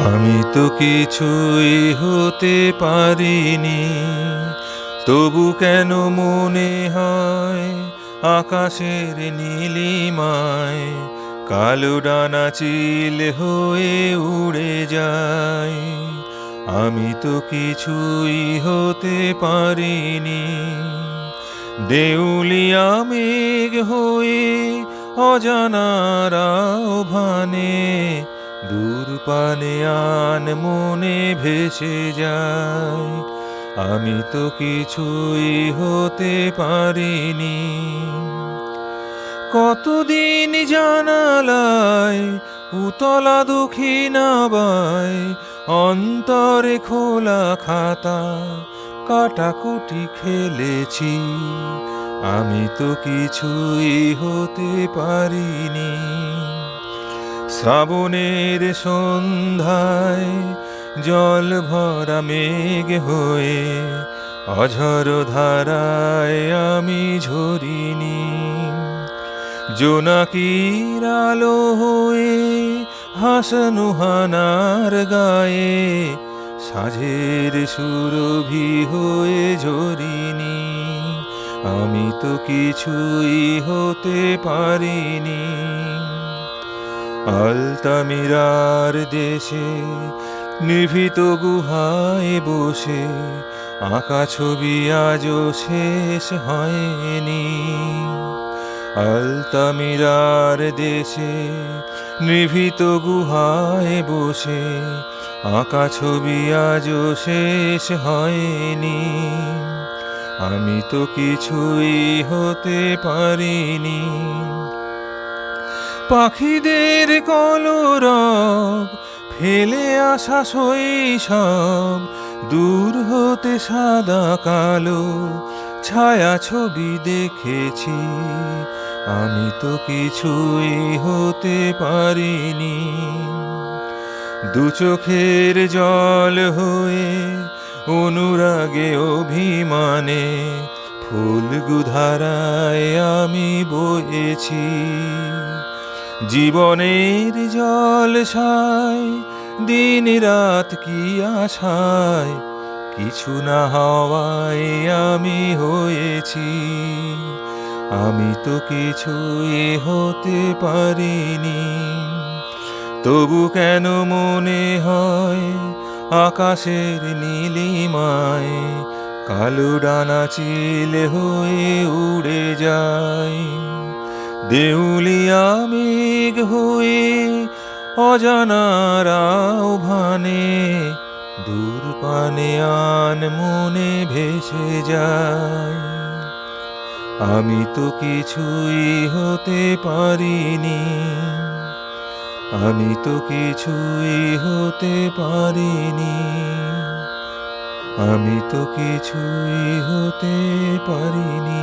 আমি তো কিছুই হতে পারিনি, তবু কেন মনে হয় আকাশের নীলিমায় কালো ডানা চিল হয়ে উড়ে যায়। আমি তো কিছুই হতে পারিনি, দেউলিয়া মেঘ হয়ে অজানার আহ্বানে দূর পানে আন মনে ভেসে যায়। আমি তো কিছুই হতে পারিনি। কতদিন জানালায় উতলা দক্ষিণাবায় অন্তরে খোলা খাতা কাটাকুটি খেলেছি। আমি তো কিছুই হতে পারিনি। শ্রাবণের সন্ধ্যায় জল ভরা মেঘ হয়ে অঝর ধারায় আমি ঝরিনি। জোনাকির আলো হয়ে হাসানো হানার গায়ে সাঁঝের সুরভি হয়ে ঝরিনি। আমি তো কিছুই হতে পারিনি। আলতামিরার দেশে নিভৃত গুহায় বসে আঁকা ছবি আজও শেষ হয়নি। আলতামিরার দেশে নিভৃত গুহায় বসে আঁকা ছবি আজও শেষ হয়নি। আমি তো কিছুই হতে পারিনি। পাখিদের কলরব ফেলে আসা শৈশব দূর হতে সাদা কালো ছায়া ছবি দেখেছি। আমি তো কিছুই হতে পারিনি। দু চোখের জল হয়ে অনুরাগে অভিমানে ফুলগুধারায় আমি বয়েছি। জীবনের জলসায় দিন রাত কি আশায় কিছু না হওয়ায় আমি হয়েছি। আমি তো কিছুই হতে পারিনি, তবু কেন মনে হয় আকাশের নীলিমায় কালো ডানা চিল হয়ে উড়ে যায়। দেউলিয়া মেঘ হয়ে অজানার আহ্বানে দূর পানে আন মনে ভেসে যায়। আমি তো কিছুই হতে পারিনি। আমি তো কিছুই হতে পারিনি। আমি তো কিছুই হতে পারিনি।